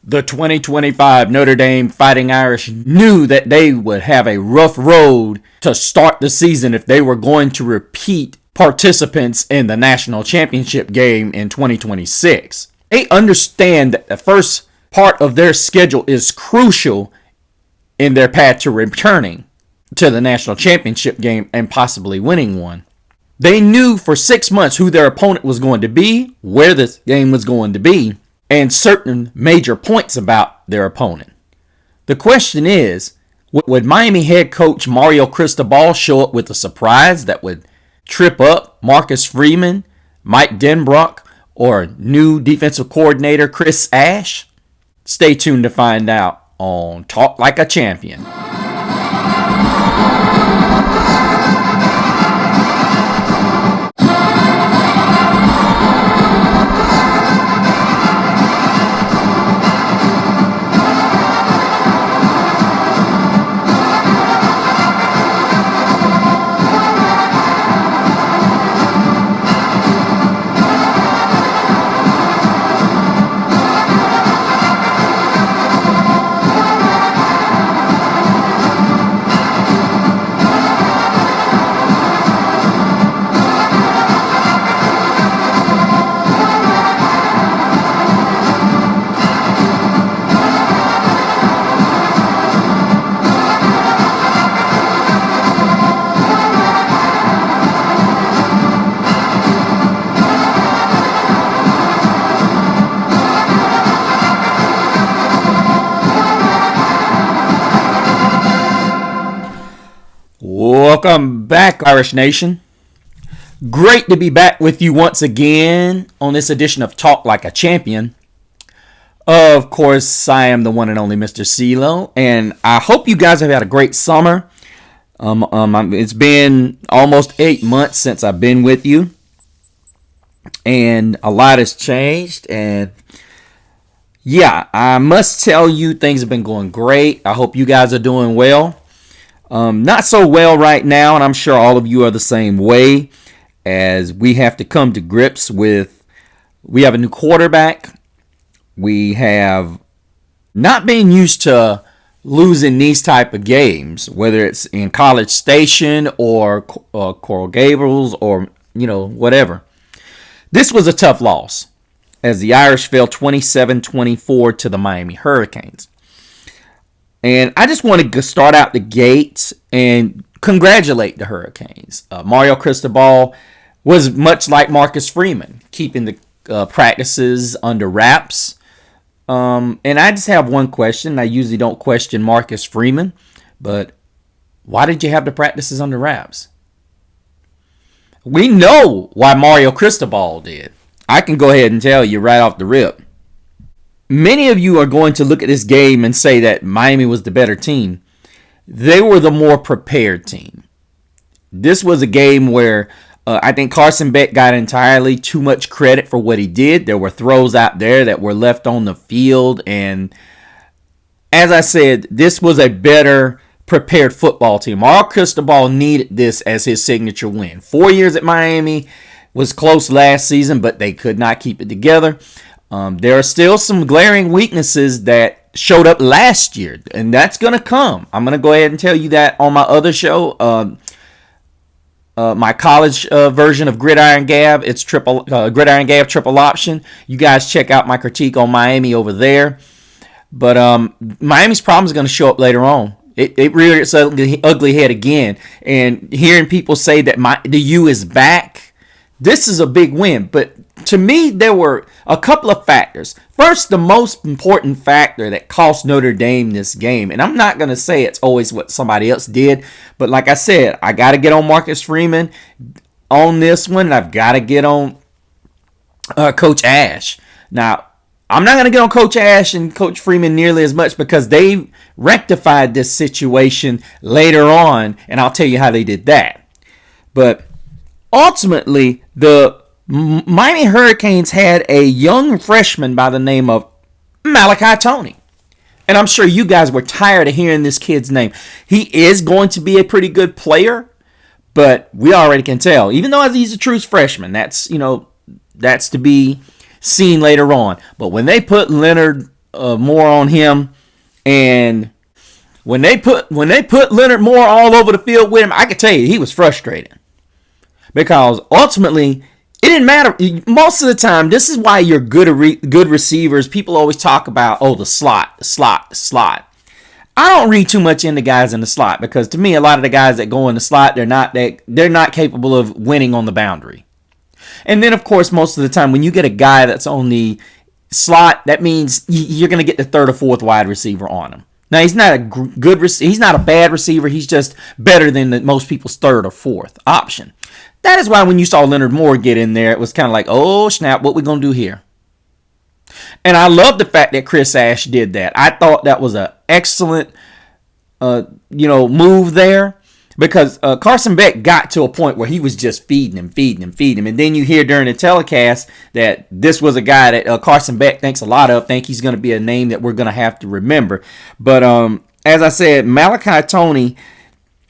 The 2025 Notre Dame Fighting Irish knew that they would have a rough road to start the season if they were going to repeat participants in the national championship game in 2026. They understand that the first part of their schedule is crucial in their path to returning to the national championship game and possibly winning one. They knew for 6 months who their opponent was going to be, where this game was going to be, and certain major points about their opponent. The question is, would Miami head coach Mario Cristobal show up with a surprise that would trip up Marcus Freeman, Mike Denbrock, or new defensive coordinator Chris Ash? Stay tuned to find out on Talk Like a Champion. Welcome back, Irish Nation. Great to be back with you once again on this edition of Talk Like a Champion. Of course, I am the one and only Mr. CeeLo, and I hope you guys have had a great summer. It's been almost 8 months since I've been with you, and a lot has changed. And yeah, I must tell you, things have been going great. I hope you guys are doing well. Not so well right now, and I'm sure all of you are the same way, as we have to come to grips with, we have a new quarterback. We have not been used to losing these type of games, whether it's in College Station or Coral Gables or, whatever. This was a tough loss, as the Irish fell 27-24 to the Miami Hurricanes. And I just want to start out the gates and congratulate the Hurricanes. Mario Cristobal was much like Marcus Freeman, keeping the practices under wraps. And I just have one question. I usually don't question Marcus Freeman, but why did you have the practices under wraps? We know why Mario Cristobal did. I can go ahead and tell you right off the rip. Many of you are going to look at this game and say that Miami was the better team. They were the more prepared team. This was a game where I think Carson Beck got entirely too much credit for what he did. There were throws out there that were left on the field. And as I said, this was a better prepared football team. Mario Cristobal needed this as his signature win. 4 years at Miami, was close last season, but they could not keep it together. There are still some glaring weaknesses that showed up last year, and that's going to come. I'm going to go ahead and tell you that on my other show, my college version of Gridiron Gab. It's Gridiron Gab Triple Option. You guys check out my critique on Miami over there. But Miami's problem is going to show up later on. It reared its ugly head again. And hearing people say that the U is back, this is a big win. But to me, there were a couple of factors. First, the most important factor that cost Notre Dame this game, and I'm not going to say it's always what somebody else did, but like I said, I got to get on Marcus Freeman on this one, and I've got to get on Coach Ash. Now, I'm not going to get on Coach Ash and Coach Freeman nearly as much because they rectified this situation later on, and I'll tell you how they did that. But ultimately, the Miami Hurricanes had a young freshman by the name of Malachi Toney. And I'm sure you guys were tired of hearing this kid's name. He is going to be a pretty good player, but we already can tell. Even though he's a true freshman, that's to be seen later on. But when they put Leonard more on him. And when they put Leonard Moore all over the field with him, I could tell you he was frustrated, because ultimately it didn't matter. Most of the time, this is why you're good receivers. People always talk about, the slot. I don't read too much into guys in the slot, because to me, a lot of the guys that go in the slot, they're not capable of winning on the boundary. And then, of course, most of the time, when you get a guy that's on the slot, that means you're going to get the third or fourth wide receiver on him. Now, he's not he's not a bad receiver. He's just better than most people's third or fourth option. That is why when you saw Leonard Moore get in there, it was kind of like, oh snap, what we gonna do here? And I love the fact that Chris Ash did that. I thought that was an excellent, move there, because Carson Beck got to a point where he was just feeding him. And then you hear during the telecast that this was a guy that Carson Beck thinks a lot of, think he's going to be a name that we're going to have to remember. But as I said, Malachi Toney,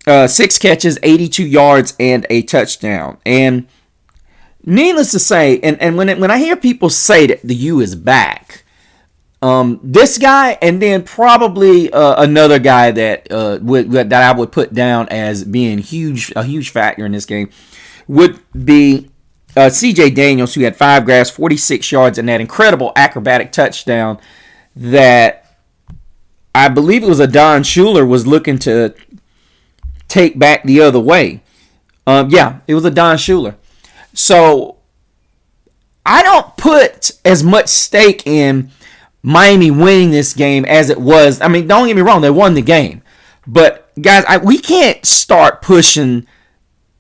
6 catches, 82 yards, and a touchdown. And needless to say, and when I hear people say that the U is back, this guy, and then probably another guy that I would put down as being a huge factor in this game would be C.J. Daniels, who had 5 grabs, 46 yards, and that incredible acrobatic touchdown that I believe it was Don Schuler was looking to take back the other way. It was Don Schuler. So I don't put as much stake in Miami winning this game as it was. I mean, don't get me wrong, they won the game. But guys, we can't start pushing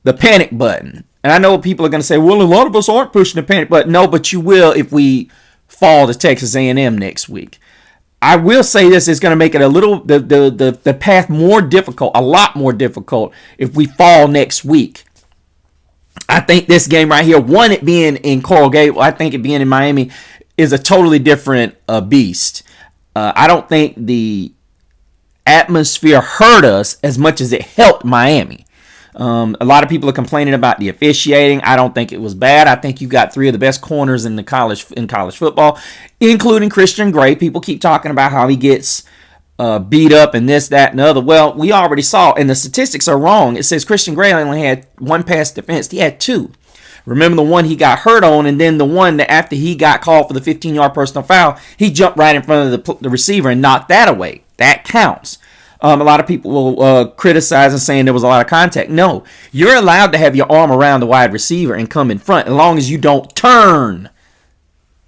the panic button. And I know people are going to say, well, a lot of us aren't pushing the panic button. No, but you will if we fall to Texas A&M next week. I will say this is going to make it the path more difficult, a lot more difficult if we fall next week. I think this game right here, one, it being in Coral Gables, I think it being in Miami, is a totally different beast. I don't think the atmosphere hurt us as much as it helped Miami. A lot of people are complaining about the officiating. I don't think it was bad. I think you got 3 of the best corners in college football, including Christian Gray. People keep talking about how he gets beat up and this, that, and the other. Well, we already saw, and the statistics are wrong. It says Christian Gray only had 1 pass defense. He had 2. Remember the one he got hurt on, and then the one that after he got called for the 15-yard personal foul, he jumped right in front of the receiver and knocked that away. That counts. A lot of people will criticize and saying there was a lot of contact. No, you're allowed to have your arm around the wide receiver and come in front as long as you don't turn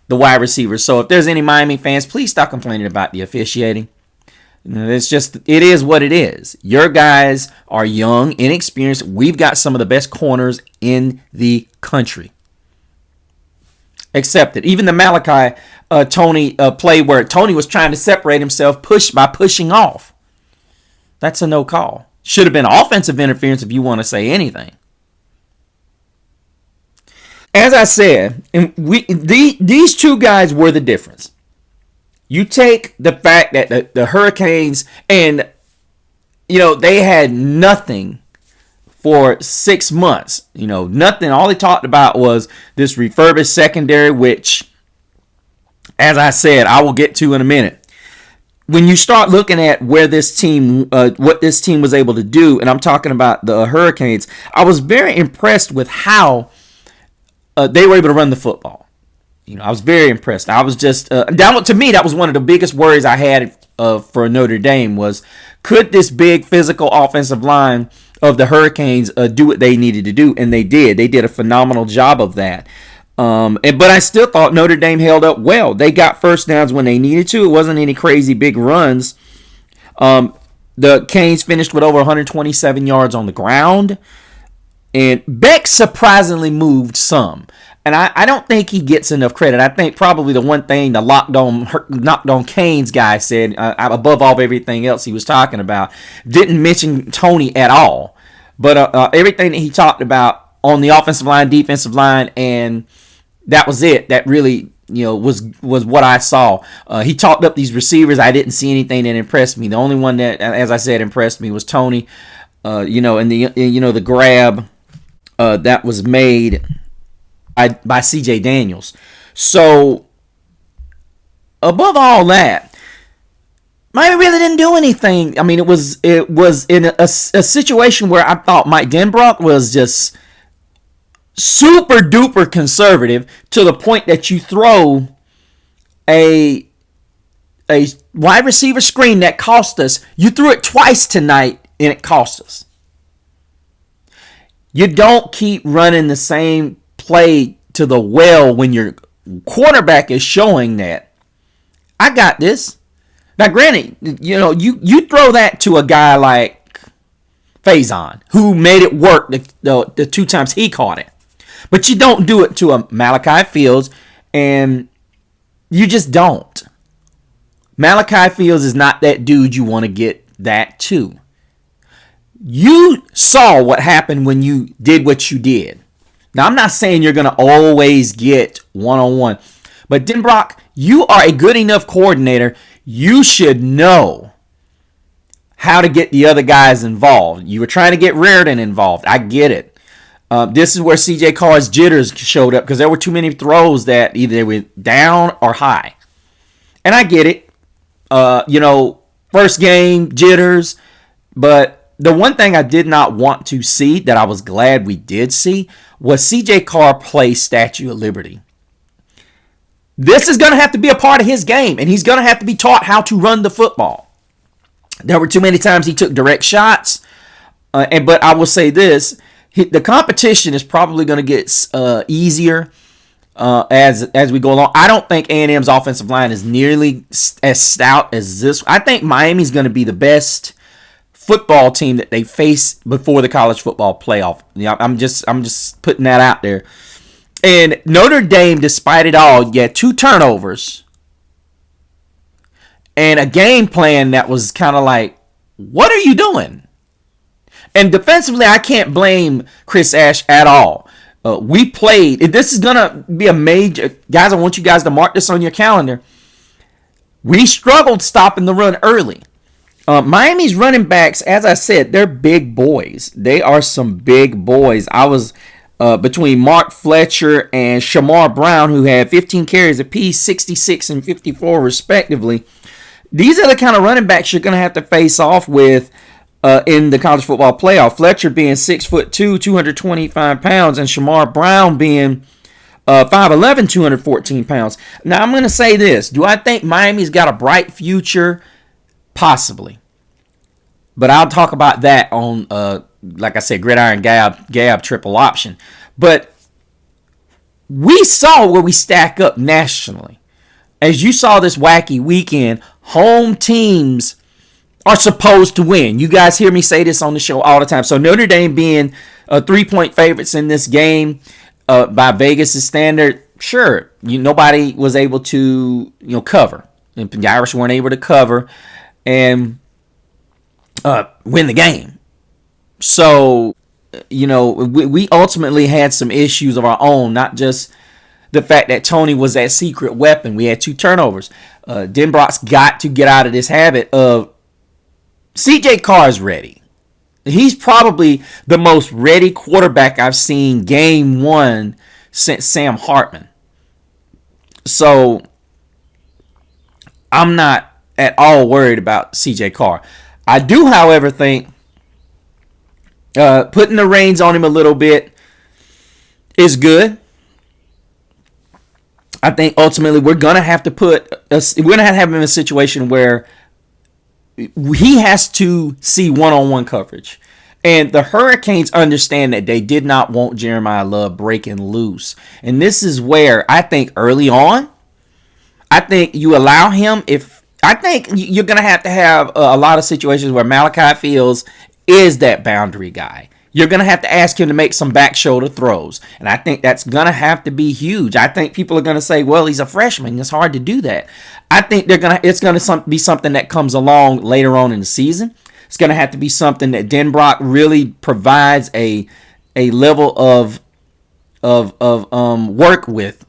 the wide receiver. So if there's any Miami fans, please stop complaining about the officiating. It is what it is. Your guys are young, inexperienced. We've got some of the best corners in the country. Accept it. Even the Malachi Toney play where Toney was trying to separate himself by pushing off. That's a no call. Should have been offensive interference if you want to say anything. As I said, these 2 guys were the difference. You take the fact that the Hurricanes, and they had nothing for 6 months. Nothing. All they talked about was this refurbished secondary, which, as I said, I will get to in a minute. When you start looking at where this team, what this team was able to do, and I'm talking about the Hurricanes, I was very impressed with how they were able to run the football. I was very impressed. I was just to me, that was one of the biggest worries I had for Notre Dame was, could this big physical offensive line of the Hurricanes do what they needed to do? And they did. They did a phenomenal job of that. But I still thought Notre Dame held up well. They got first downs when they needed to. It wasn't any crazy big runs. The Canes finished with over 127 yards on the ground. And Beck surprisingly moved some. And I don't think he gets enough credit. I think probably the one thing the knocked on Canes guy said, above all everything else he was talking about, didn't mention Toney at all. But everything that he talked about on the offensive line, defensive line, and that was it. That really, was what I saw. He talked up these receivers. I didn't see anything that impressed me. The only one that, as I said, impressed me was Toney. And the grab that was made by C.J. Daniels. So above all that, Miami really didn't do anything. I mean, it was in a situation where I thought Mike Denbrock was just super duper conservative to the point that you throw a wide receiver screen that cost us. You threw it twice tonight and it cost us. You don't keep running the same play to the well when your quarterback is showing that I got this. Now, granted, you throw that to a guy like Faison, who made it work the 2 times he caught it. But you don't do it to a Malachi Fields, and you just don't. Malachi Fields is not that dude you want to get that to. You saw what happened when you did what you did. Now, I'm not saying you're going to always get one-on-one. But Denbrock, you are a good enough coordinator. You should know how to get the other guys involved. You were trying to get Raritan involved. I get it. This is where C.J. Carr's jitters showed up because there were too many throws that either they were down or high. And I get it. First game, jitters. But the one thing I did not want to see that I was glad we did see was C.J. Carr play Statue of Liberty. This is going to have to be a part of his game, and he's going to have to be taught how to run the football. There were too many times he took direct shots. But I will say this. The competition is probably going to get easier as we go along. I don't think A&M's offensive line is nearly as stout as this. I think Miami's going to be the best football team that they face before the college football playoff. I'm just putting that out there. And Notre Dame, despite it all, had 2 turnovers and a game plan that was kind of like, what are you doing? And defensively, I can't blame Chris Ash at all. We played. This is going to be a major... Guys, I want you guys to mark this on your calendar. We struggled stopping the run early. Miami's running backs, as I said, they're big boys. They are some big boys. I was between Mark Fletcher and Shamar Brown, who had 15 carries apiece, 66 and 54 respectively. These are the kind of running backs you're going to have to face off with in the college football playoff. Fletcher being 6'2", 225 pounds, and Shamar Brown being 5'11", 214 pounds. Now, I'm going to say this. Do I think Miami's got a bright future? Possibly. But I'll talk about that on, like I said, Gridiron Gab triple option. But we saw where we stack up nationally. As you saw this wacky weekend, home teams are supposed to win. You guys hear me say this on the show all the time. So Notre Dame being 3-point favorites in this game by Vegas' standard, sure, nobody was able to cover. And the Irish weren't able to cover and win the game. So, we ultimately had some issues of our own, not just the fact that Tony was that secret weapon. We had 2 turnovers. Denbrock's got to get out of this habit of C.J. Carr's ready. He's probably the most ready quarterback I've seen game 1 since Sam Hartman. So I'm not at all worried about C.J. Carr. I do, however, think putting the reins on him a little bit is good. I think ultimately we're gonna have to have him in a situation where he has to see one-on-one coverage. And the Hurricanes understand that they did not want Jeremiah Love breaking loose. And this is where I think early on, I think you allow him. I think you're going to have a lot of situations where Malachi Fields is that boundary guy. You're going to have to ask him to make some back shoulder throws. And I think that's going to have to be huge. I think people are going to say, well, he's a freshman. It's hard to do that. I think it's going to be something that comes along later on in the season. It's going to have to be something that Denbrock really provides a level of work with,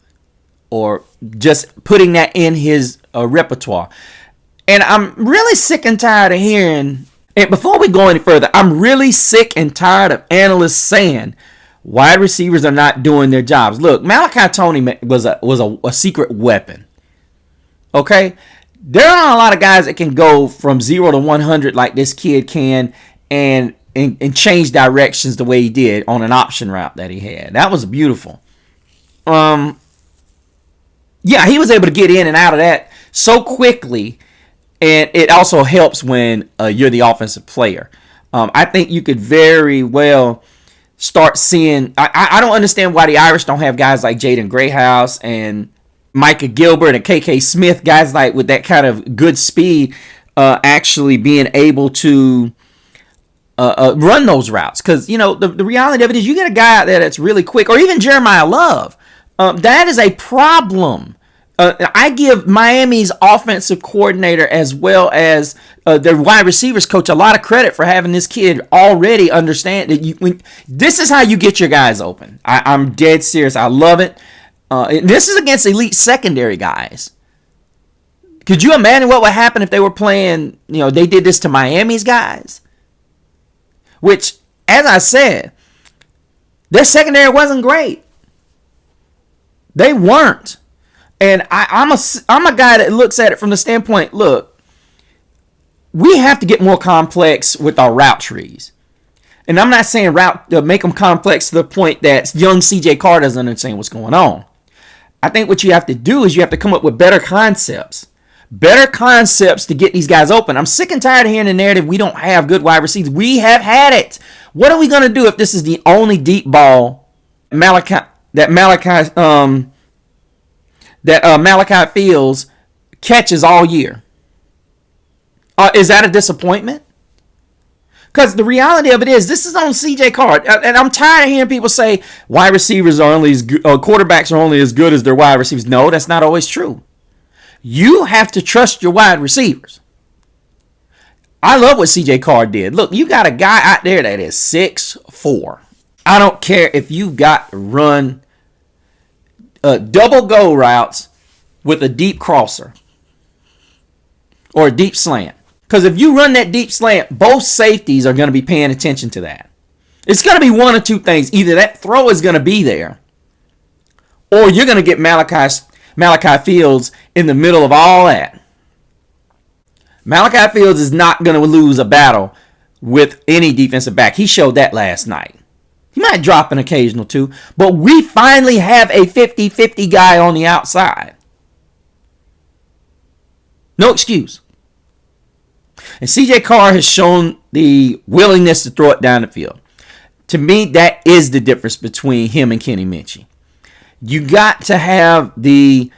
or just putting that in his repertoire. And I'm really sick and tired of hearing, and before we go any further, I'm really sick and tired of analysts saying wide receivers are not doing their jobs. Look, Malachi Tony was a secret weapon. Okay? There aren't a lot of guys that can go from 0 to 100 like this kid can and change directions the way he did on an option route that he had. That was beautiful. Yeah, he was able to get in and out of that so quickly, and it also helps when you're the offensive player. I think you could very well start seeing. I don't understand why the Irish don't have guys like Jaden Greathouse and Micah Gilbert and KK Smith, guys like with that kind of good speed, actually being able to run those routes. Because, you know, the reality of it is you get a guy out there that's really quick, or even Jeremiah Love. That is a problem. I give Miami's offensive coordinator as well as their wide receivers coach a lot of credit for having this kid already understand that this is how you get your guys open. I'm dead serious. I love it. This is against elite secondary guys. Could you imagine what would happen if they were playing, you know, they did this to Miami's guys? Which, as I said, their secondary wasn't great. They weren't. And I'm a guy that looks at it from the standpoint, look, we have to get more complex with our route trees. And I'm not saying route to make them complex to the point that young CJ Carr doesn't understand what's going on. I think what you have to do is you have to come up with better concepts. Better concepts to get these guys open. I'm sick and tired of hearing the narrative we don't have good wide receivers. We have had it. What are we going to do if this is the only deep ball Malachi Fields catches all year? Is that a disappointment? Because the reality of it is, this is on CJ Carr. And I'm tired of hearing people say wide receivers are only as good, quarterbacks are only as good as their wide receivers. No, that's not always true. You have to trust your wide receivers. I love what CJ Carr did. Look, you got a guy out there that is 6'4". I don't care if you've got to run double go routes with a deep crosser or a deep slant. Because if you run that deep slant, both safeties are going to be paying attention to that. It's going to be one of two things. Either that throw is going to be there, or you're going to get Malachi Fields in the middle of all that. Malachi Fields is not going to lose a battle with any defensive back. He showed that last night. He might drop an occasional two, but we finally have a 50-50 guy on the outside. No excuse. And CJ Carr has shown the willingness to throw it down the field. To me, that is the difference between him and Kenny Minchey. You got to have the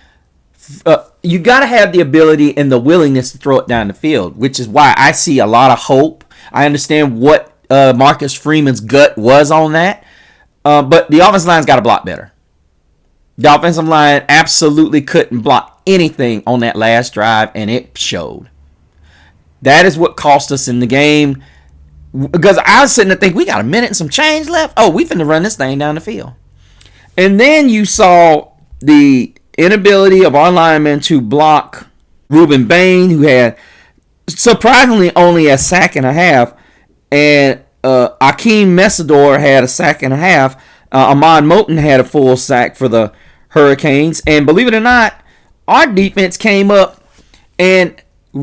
ability and the willingness to throw it down the field, which is why I see a lot of hope. I understand what Marcus Freeman's gut was on that, but the offensive line's got to block better. The offensive line absolutely couldn't block anything on that last drive, and it showed. That is what cost us in the game. Because I was sitting there thinking, we got a minute and some change left. Oh, we finna run this thing down the field. And then you saw the inability of our linemen to block Ruben Bain, who had surprisingly only a sack and a half. And Akeem Mesidor had a sack and a half. Amon Moten had a full sack for the Hurricanes. And believe it or not, our defense came up and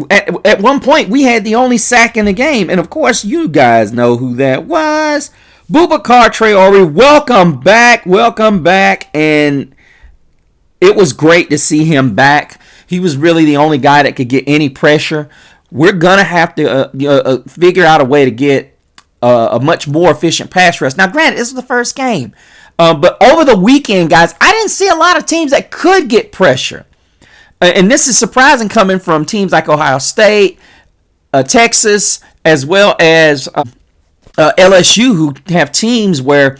at one point, we had the only sack in the game. And, of course, you guys know who that was. Boubacar Traore, welcome back. Welcome back. And it was great to see him back. He was really the only guy that could get any pressure. We're going to have to figure out a way to get a much more efficient pass rush. Now, granted, this is the first game. But over the weekend, guys, I didn't see a lot of teams that could get pressure. And this is surprising coming from teams like Ohio State, Texas, as well as LSU, who have teams where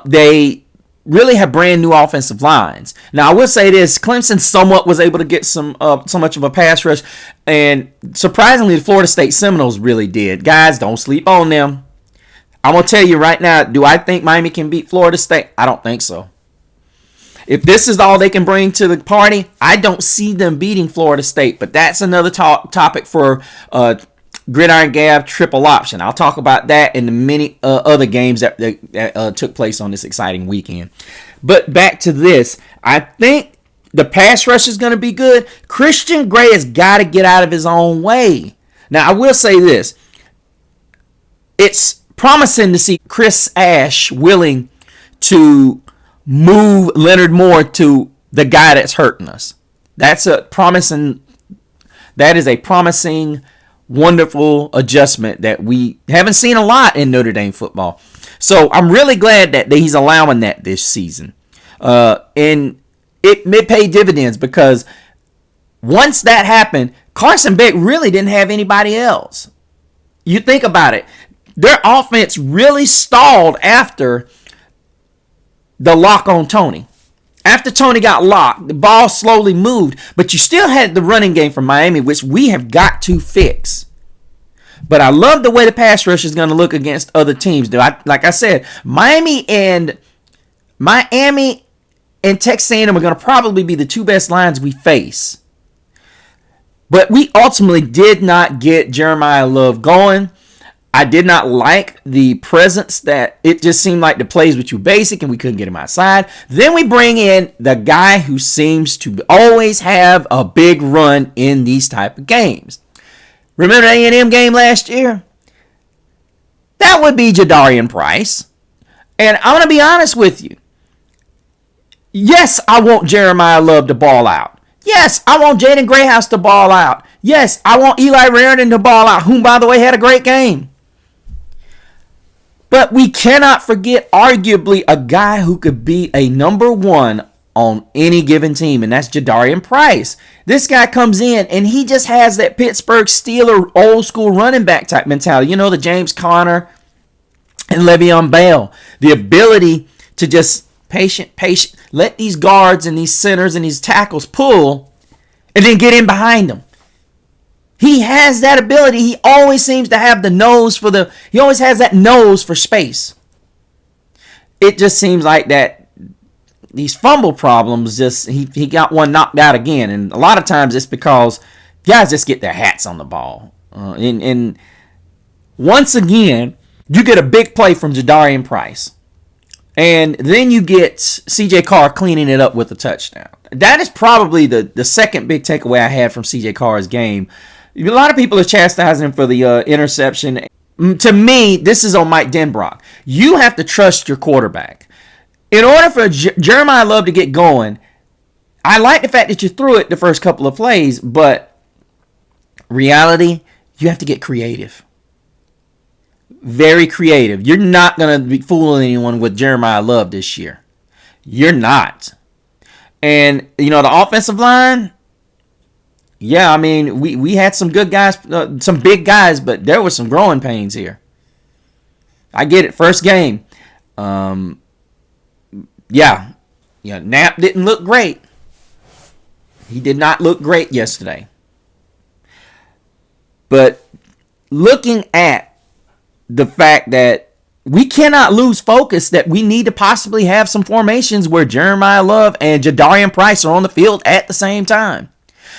they really have brand new offensive lines. Now, I will say this. Clemson somewhat was able to get so much of a pass rush. And surprisingly, the Florida State Seminoles really did. Guys, don't sleep on them. I'm going to tell you right now, do I think Miami can beat Florida State? I don't think so. If this is all they can bring to the party, I don't see them beating Florida State. But that's another topic for Gridiron Gab Triple Option. I'll talk about that in the many other games that took place on this exciting weekend. But back to this. I think The pass rush is going to be good. Christian Gray has got to get out of his own way. Now, I will say this. It's promising to see Chris Ash willing to move Leonard Moore to the guy that's hurting us. That is a promising, wonderful adjustment that we haven't seen a lot in Notre Dame football. So I'm really glad that he's allowing that this season. And it may pay dividends because once that happened, Carson Beck really didn't have anybody else. You think about it. Their offense really stalled after the lock on Tony. After Tony got locked, the ball slowly moved, but you still had the running game from Miami, which we have got to fix. But I love the way the pass rush is going to look against other teams. Like I said, Miami and Texas A&M are going to probably be the two best lines we face. But we ultimately did not get Jeremiah Love going. I did not like the presence that it just seemed like the plays were too basic and we couldn't get him outside. Then we bring in the guy who seems to always have a big run in these type of games. Remember the A&M game last year? That would be Jadarian Price. And I'm going to be honest with you. Yes, I want Jeremiah Love to ball out. Yes, I want Jaden Grayhouse to ball out. Yes, I want Eli Raridan to ball out, whom, by the way, had a great game. But we cannot forget, arguably, a guy who could be a number one on any given team, and that's Jadarian Price. This guy comes in, and he just has that Pittsburgh Steeler old-school running back type mentality. You know, the James Conner and Le'Veon Bell. The ability to just patient, let these guards and these centers and these tackles pull, and then get in behind them. He has that ability. He always seems to have he always has that nose for space. It just seems like that these fumble problems, he got one knocked out again. And a lot of times it's because guys just get their hats on the ball. And once again, you get a big play from Jadarian Price. And then you get C.J. Carr cleaning it up with a touchdown. That is probably the second big takeaway I had from C.J. Carr's game. A lot of people are chastising him for the interception. To me, this is on Mike Denbrock. You have to trust your quarterback. In order for Jeremiah Love to get going, I like the fact that you threw it the first couple of plays, but reality, you have to get creative. Very creative. You're not going to be fooling anyone with Jeremiah Love this year. You're not. And, the offensive line, yeah, I mean, we had some good guys, some big guys, but there was some growing pains here. I get it. First game. Knapp didn't look great. He did not look great yesterday. But looking at the fact that we cannot lose focus, that we need to possibly have some formations where Jeremiah Love and Jadarian Price are on the field at the same time.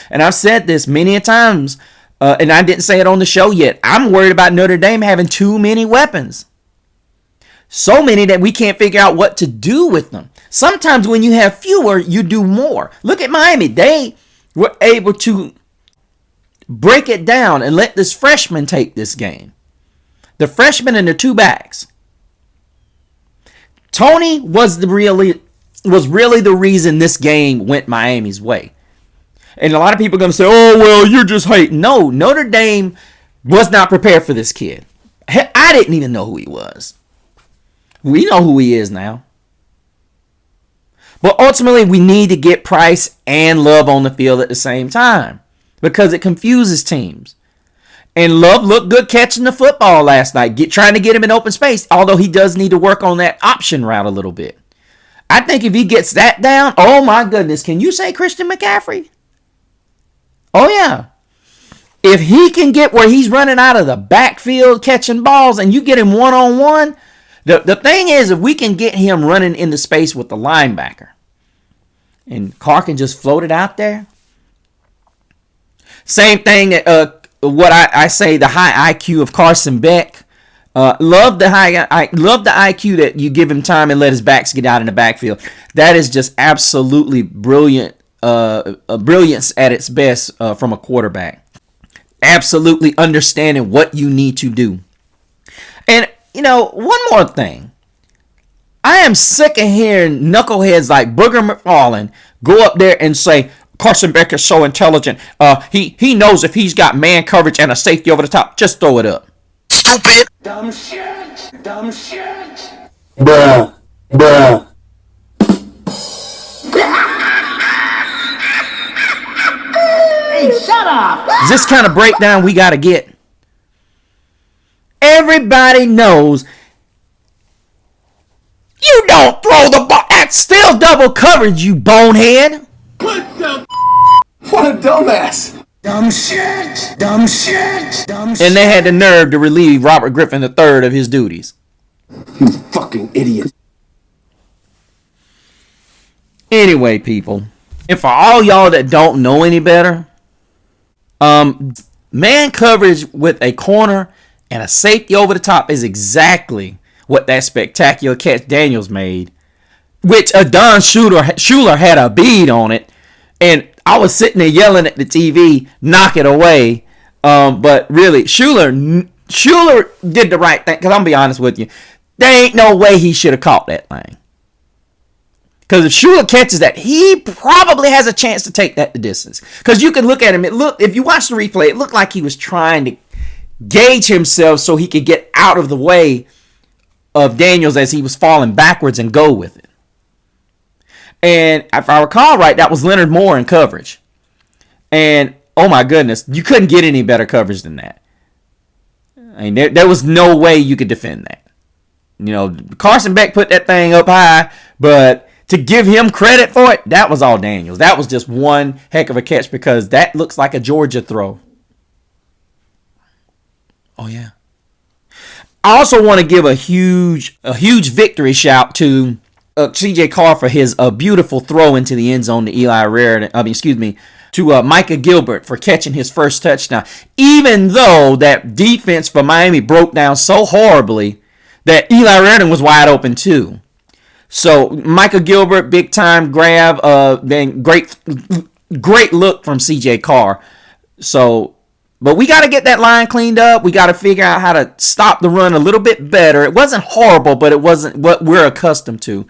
And I've said this many a times, and I didn't say it on the show yet. I'm worried about Notre Dame having too many weapons. So many that we can't figure out what to do with them. Sometimes when you have fewer, you do more. Look at Miami. They were able to break it down and let this freshman take this game. The freshman and the two backs. Tony was really the reason this game went Miami's way. And a lot of people are going to say, oh, well, you're just hating. No, Notre Dame was not prepared for this kid. I didn't even know who he was. We know who he is now. But ultimately, we need to get Price and Love on the field at the same time because it confuses teams. And Love looked good catching the football last night, trying to get him in open space, although he does need to work on that option route a little bit. I think if he gets that down, oh my goodness, can you say Christian McCaffrey? Oh, yeah. If he can get where he's running out of the backfield catching balls and you get him one-on-one, the thing is, if we can get him running into space with the linebacker and Carr can just float it out there. Same thing that what I say, the high IQ of Carson Beck. Love the IQ that you give him time and let his backs get out in the backfield. That is just absolutely brilliant brilliance at its best from a quarterback. Absolutely understanding what you need to do. And, one more thing. I am sick of hearing knuckleheads like Booger McFarland go up there and say, Carson Beck is so intelligent. He knows if he's got man coverage and a safety over the top, just throw it up. Stupid. Dumb shit. Dumb shit. Bruh. Hey, shut up. Is this kind of breakdown we got to get? Everybody knows you don't throw the ball. That's still double coverage, you bonehead. What the? What a dumbass. Dumb shit. Dumb shit. Dumb shit. And they had the nerve to relieve Robert Griffin III of his duties. You fucking idiot. Anyway, people, and for all y'all that don't know any better, man coverage with a corner and a safety over the top is exactly what that spectacular catch Daniels made, which Don Schuler had a bead on it, and I was sitting there yelling at the TV, knock it away. But really, Schuler did the right thing, because I'm going to be honest with you, there ain't no way he should have caught that thing. Because if Schuler catches that, he probably has a chance to take that the distance. Because you can look at him, if you watch the replay, it looked like he was trying to gauge himself so he could get out of the way of Daniels as he was falling backwards and go with it. And if I recall right, that was Leonard Moore in coverage. And, oh my goodness, you couldn't get any better coverage than that. I mean, there was no way you could defend that. Carson Beck put that thing up high, but to give him credit for it, that was all Daniels. That was just one heck of a catch, because that looks like a Georgia throw. Oh, yeah. I also want to give a huge victory shout to C.J. Carr for his beautiful throw into the end zone to to Micah Gilbert for catching his first touchdown. Even though that defense for Miami broke down so horribly that Eli Raridon was wide open too. So Micah Gilbert, big time grab. Then great look from C.J. Carr. But we got to get that line cleaned up. We got to figure out how to stop the run a little bit better. It wasn't horrible, but it wasn't what we're accustomed to.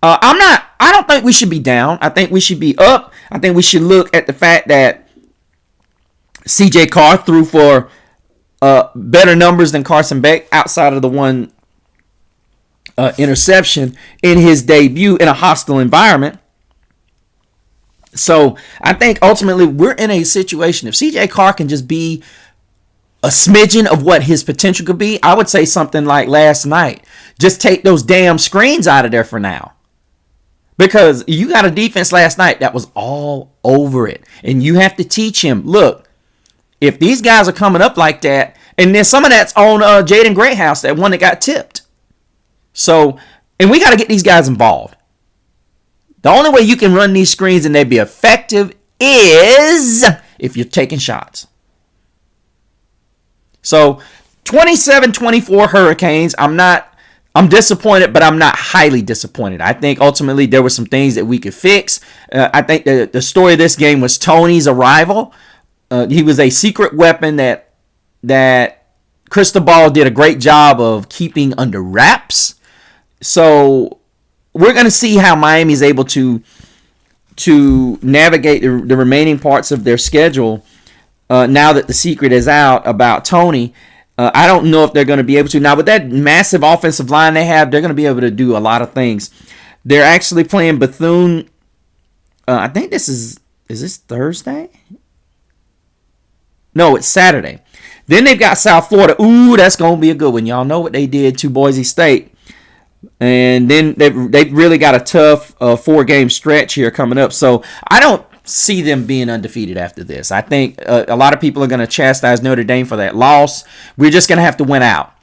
I don't think we should be down. I think we should be up. I think we should look at the fact that C.J. Carr threw for better numbers than Carson Beck outside of the one interception in his debut in a hostile environment. So I think ultimately we're in a situation, if C.J. Carr can just be a smidgen of what his potential could be, I would say something like last night. Just take those damn screens out of there for now. Because you got a defense last night that was all over it. And you have to teach him, look, if these guys are coming up like that, and then some of that's on Jaden Greathouse, that one that got tipped. So, and we got to get these guys involved. The only way you can run these screens and they be effective is if you're taking shots. So 27-24 Hurricanes. I'm disappointed, but I'm not highly disappointed. I think ultimately there were some things that we could fix. I think the story of this game was Tony's arrival. He was a secret weapon that Cristobal did a great job of keeping under wraps. So we're going to see how Miami is able to navigate the remaining parts of their schedule now that the secret is out about Tony. I don't know if they're going to be able to. Now, with that massive offensive line they have, they're going to be able to do a lot of things. They're actually playing Bethune. I think this is this Thursday? No, it's Saturday. Then they've got South Florida. Ooh, that's going to be a good one. Y'all know what they did to Boise State. And then they've really got a tough 4-game stretch here coming up. So I don't see them being undefeated after this. I think a lot of people are going to chastise Notre Dame for that loss. We're just going to have to win out.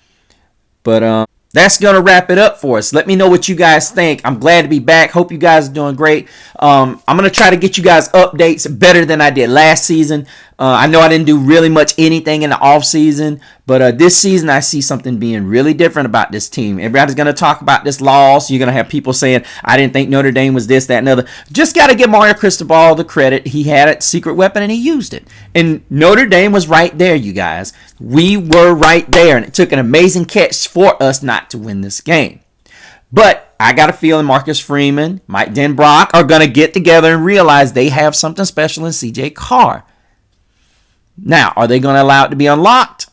But that's going to wrap it up for us. Let me know what you guys think. I'm glad to be back. Hope you guys are doing great. I'm going to try to get you guys updates better than I did last season. I know I didn't do really much anything in the offseason, but this season I see something being really different about this team. Everybody's going to talk about this loss. You're going to have people saying, I didn't think Notre Dame was this, that, and other. Just got to give Mario Cristobal the credit. He had a secret weapon and he used it. And Notre Dame was right there, you guys. We were right there, and it took an amazing catch for us not to win this game. But I got a feeling Marcus Freeman, Mike Denbrock are going to get together and realize they have something special in CJ Carr. Now, are they going to allow it to be unlocked?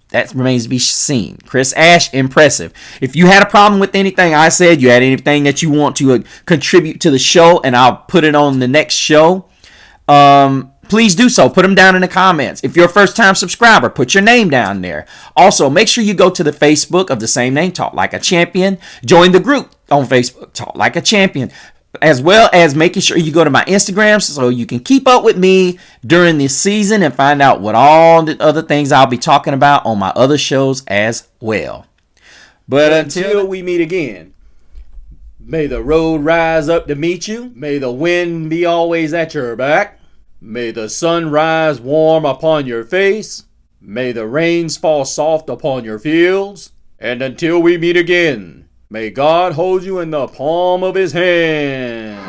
That remains to be seen. Chris Ash, impressive. If you had a problem with anything I said, you had anything that you want to contribute to the show, and I'll put it on the next show, please do so. Put them down in the comments. If you're a first-time subscriber, put your name down there. Also, make sure you go to the Facebook of the same name, Talk Like a Champion. Join the group on Facebook, Talk Like a Champion. As well as making sure you go to my Instagram so you can keep up with me during this season and find out what all the other things I'll be talking about on my other shows as well. But until we meet again, may the road rise up to meet you. May the wind be always at your back. May the sun rise warm upon your face. May the rains fall soft upon your fields. And until we meet again, may God hold you in the palm of his hand.